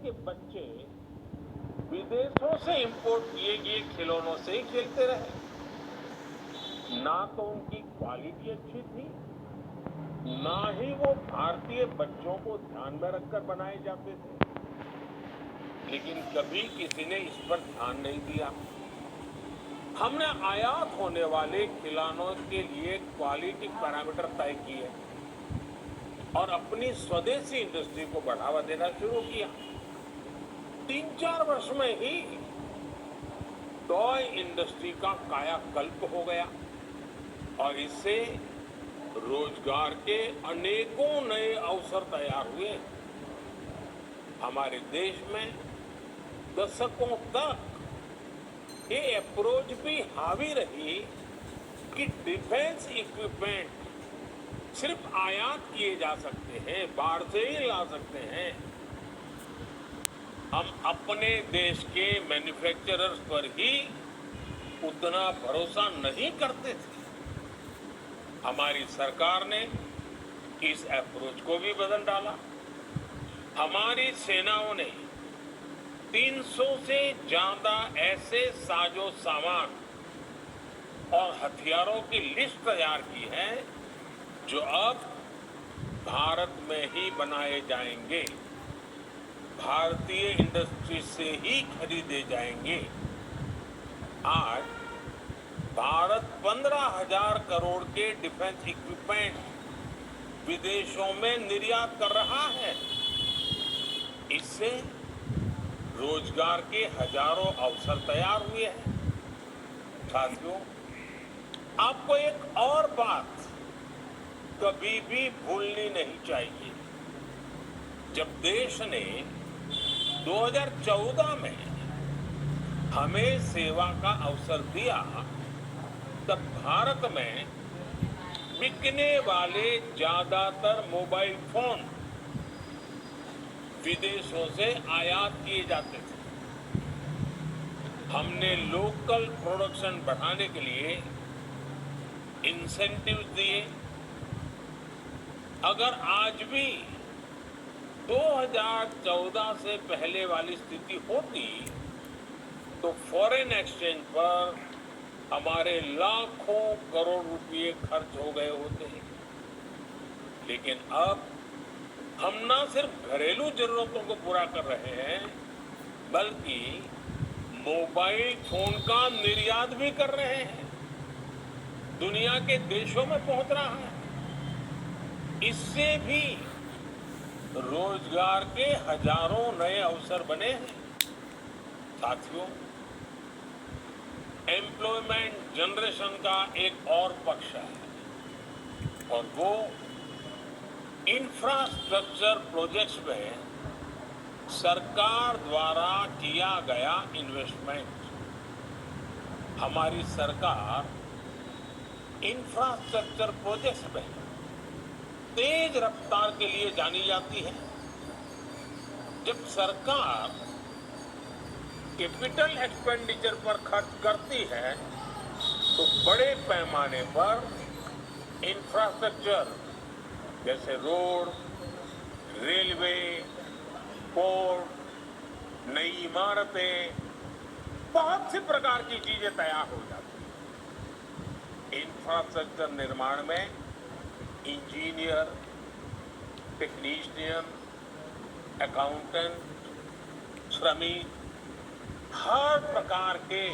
के बच्चे विदेशों से इंपोर्ट किए गए खिलौनों से ही खेलते रहे। ना तो उनकी क्वालिटी अच्छी थी, ना ही वो भारतीय बच्चों को ध्यान में रखकर बनाए जाते थे। लेकिन कभी किसी ने इस पर ध्यान नहीं दिया। हमने आयात होने वाले खिलौनों के लिए क्वालिटी पैरामीटर तय किए और अपनी स्वदेशी इंडस्ट्री को बढ़ावा देना शुरू किया। 3-4 वर्ष में ही टॉय इंडस्ट्री का कायाकल्प हो गया और इससे रोजगार के अनेकों नए अवसर तैयार हुए। हमारे देश में दशकों तक ये अप्रोच भी हावी रही कि डिफेंस इक्विपमेंट सिर्फ आयात किए जा सकते हैं, बाहर से ही ला सकते हैं। हम अपने देश के मैन्युफैक्चरर्स पर ही उतना भरोसा नहीं करते थे। हमारी सरकार ने इस अप्रोच को भी बदल डाला। हमारी सेनाओं ने 300 से ज्यादा ऐसे साजो सामान और हथियारों की लिस्ट तैयार की है जो अब भारत में ही बनाए जाएंगे, भारतीय इंडस्ट्री से ही खरीदे जाएंगे। आज भारत 15,000 करोड़ के डिफेंस इक्विपमेंट विदेशों में निर्यात कर रहा है। इससे रोजगार के हजारों अवसर तैयार हुए हैं। साथियों, आपको एक और बात कभी भी भूलनी नहीं चाहिए। जब देश ने 2014 में हमें सेवा का अवसर दिया, तब भारत में बिकने वाले ज्यादातर मोबाइल फोन विदेशों से आयात किए जाते थे। हमने लोकल प्रोडक्शन बढ़ाने के लिए इंसेंटिव्स दिए। अगर आज भी 2014 से पहले वाली स्थिति होती तो फॉरेन एक्सचेंज पर हमारे लाखों करोड़ रुपए खर्च हो गए होते। लेकिन अब हम न सिर्फ घरेलू जरूरतों को पूरा कर रहे हैं, बल्कि मोबाइल फोन का निर्यात भी कर रहे हैं। दुनिया के देशों में पहुंच रहा है। इससे भी रोजगार के हजारों नए अवसर बने हैं। साथियों, एम्प्लॉयमेंट जनरेशन का एक और पक्ष है और वो इंफ्रास्ट्रक्चर प्रोजेक्ट्स में सरकार द्वारा किया गया इन्वेस्टमेंट। हमारी सरकार इंफ्रास्ट्रक्चर प्रोजेक्ट्स में तेज रफ्तार के लिए जानी जाती है। जब सरकार कैपिटल एक्सपेंडिचर पर खर्च करती है तो बड़े पैमाने पर इंफ्रास्ट्रक्चर जैसे रोड, रेलवे, पोर्ट, नई इमारतें, बहुत सी प्रकार की चीजें तैयार हो जाती हैं। इंफ्रास्ट्रक्चर निर्माण में इंजीनियर, टेक्नीशियन, अकाउंटेंट, श्रमिक, हर प्रकार के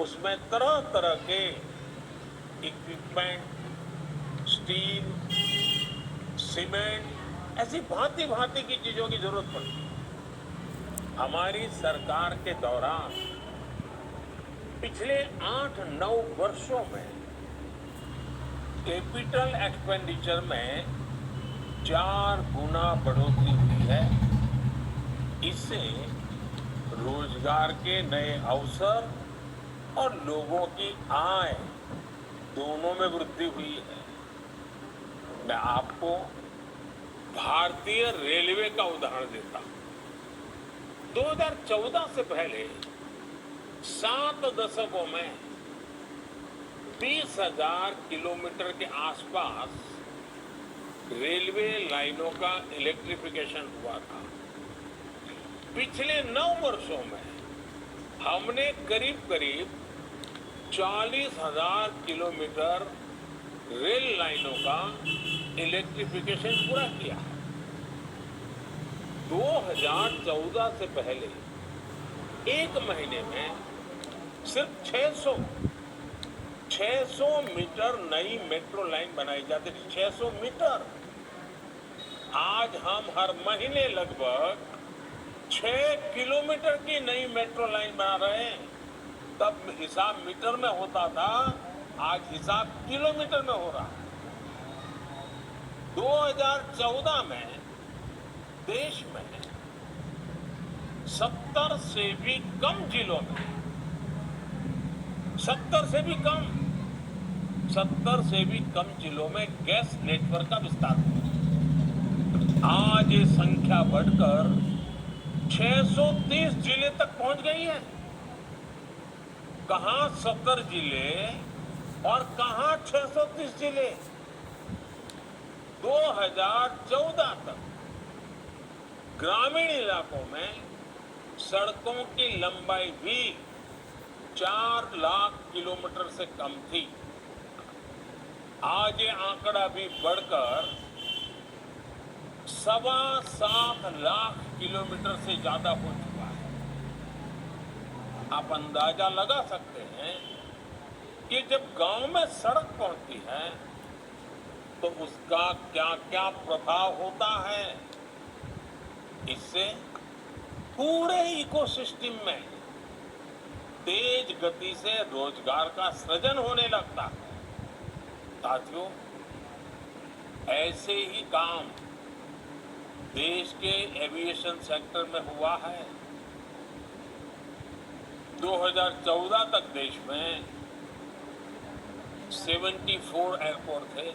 उसमें तरह तरह के इक्विपमेंट, स्टील, सीमेंट, ऐसी भांति भांति की चीजों की जरूरत पड़ती है। हमारी सरकार के दौरान पिछले 8-9 वर्षों में कैपिटल एक्सपेंडिचर में 4 गुना बढ़ोतरी हुई है। इससे रोजगार के नए अवसर और लोगों की आय दोनों में वृद्धि हुई है। मैं आपको भारतीय रेलवे का उदाहरण देता हूं। 2014 से पहले 7 दशकों में 20,000 किलोमीटर के आसपास रेलवे लाइनों का इलेक्ट्रिफिकेशन हुआ था। पिछले 9 वर्षों में हमने करीब करीब 40,000 किलोमीटर रेल लाइनों का इलेक्ट्रिफिकेशन पूरा किया है। 2014 से पहले एक महीने में सिर्फ 600 मीटर नई मेट्रो लाइन बनाई जाती थी। 600 मीटर। आज हम हर महीने लगभग 6 किलोमीटर की नई मेट्रो लाइन बना रहे हैं। तब हिसाब मीटर में होता था, आज हिसाब किलोमीटर में हो रहा है। 2014 में देश में 70 से भी कम जिलों में 70 से भी कम जिलों में गैस नेटवर्क का विस्तार हुआ। आज ये संख्या बढ़कर 630 जिले तक पहुंच गई है। कहां 70 जिले और कहां 630 जिले। 2014 तक ग्रामीण इलाकों में सड़कों की लंबाई भी 4 लाख किलोमीटर से कम थी। आज ये आंकड़ा भी बढ़कर 7.25 लाख किलोमीटर से ज्यादा हो चुका है। आप अंदाजा लगा सकते हैं कि जब गांव में सड़क पहुंचती है तो उसका क्या क्या प्रभाव होता है। इससे पूरे इकोसिस्टम में तेज गति से रोजगार का सृजन होने लगता है। साथियों, ऐसे ही काम देश के एविएशन सेक्टर में हुआ है। 2014 तक देश में 74 एयरपोर्ट थे।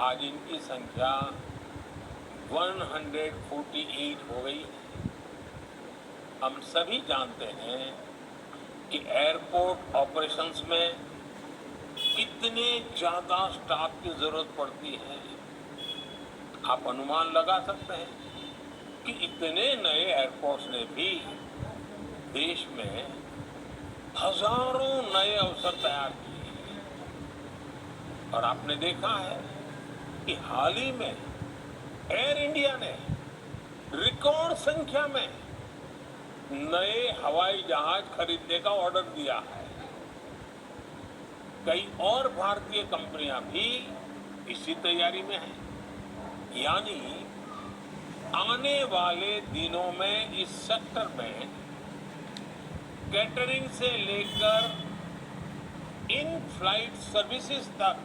आज इनकी संख्या 148 हो गई है। हम सभी जानते हैं कि एयरपोर्ट ऑपरेशंस में कितने ज्यादा स्टाफ की जरूरत पड़ती है। आप अनुमान लगा सकते हैं कि इतने नए एयरपोर्ट्स ने भी देश में हजारों नए अवसर तैयार किए हैं। और आपने देखा है कि हाल ही में एयर इंडिया ने रिकॉर्ड संख्या में नए हवाई जहाज खरीदने का ऑर्डर दिया है। कई और भारतीय कंपनियां भी इसी तैयारी में हैं। यानी आने वाले दिनों में इस सेक्टर में कैटरिंग से लेकर इन फ्लाइट सर्विसेज तक,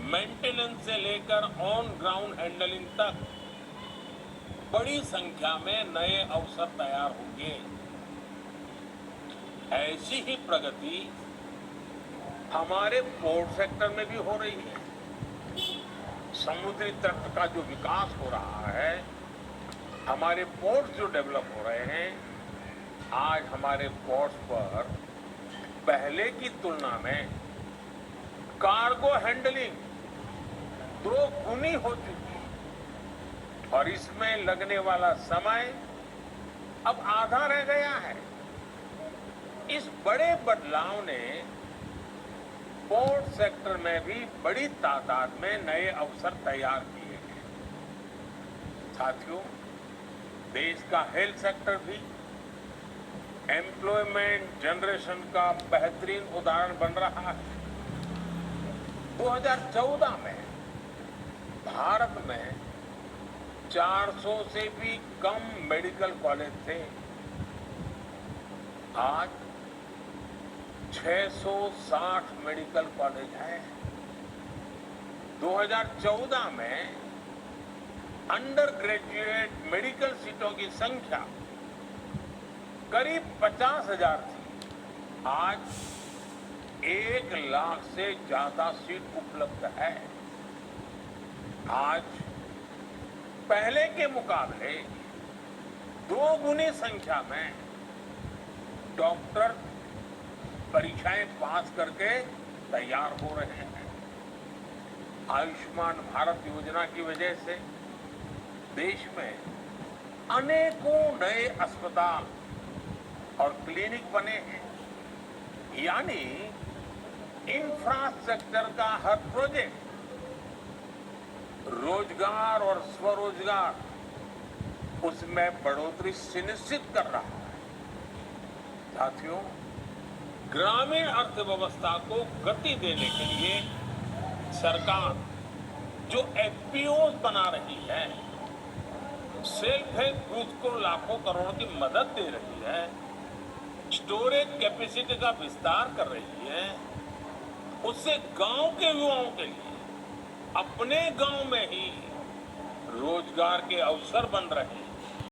मेंटेनेंस से लेकर ऑन ग्राउंड हैंडलिंग तक बड़ी संख्या में नए अवसर तैयार होंगे। ऐसी ही प्रगति हमारे पोर्ट सेक्टर में भी हो रही है। समुद्री तट का जो विकास हो रहा है, हमारे पोर्ट्स जो डेवलप हो रहे हैं, आज हमारे पोर्ट्स पर पहले की तुलना में कार्गो हैंडलिंग 2 गुनी हो चुकी है और इसमें लगने वाला समय अब आधा रह गया है। इस बड़े बदलाव ने पोर्ट सेक्टर में भी बड़ी तादाद में नए अवसर तैयार किए हैं। साथियों, देश का हेल्थ सेक्टर भी एम्प्लॉयमेंट जनरेशन का बेहतरीन उदाहरण बन रहा है। 2014 में भारत में 400 से भी कम मेडिकल कॉलेज थे। आज 660 मेडिकल कॉलेज हैं। 2014 में अंडर ग्रेजुएट मेडिकल सीटों की संख्या करीब 50,000 थी। आज 1 लाख से ज्यादा सीट उपलब्ध है। आज पहले के मुकाबले 2 गुनी संख्या में डॉक्टर परीक्षाएं पास करके तैयार हो रहे हैं। आयुष्मान भारत योजना की वजह से देश में अनेकों नए अस्पताल और क्लिनिक बने हैं। यानी इंफ्रास्ट्रक्चर का हर प्रोजेक्ट रोजगार और स्वरोजगार उसमें बढ़ोतरी सुनिश्चित कर रहा है। साथियों, ग्रामीण अर्थव्यवस्था को गति देने के लिए सरकार जो एफपीओ बना रही है, सेल्फ हेल्प ग्रुप को लाखों करोड़ की मदद दे रही है, स्टोरेज कैपेसिटी का विस्तार कर रही है, उससे गांव के युवाओं के लिए अपने गांव में ही रोजगार के अवसर बन रहे हैं।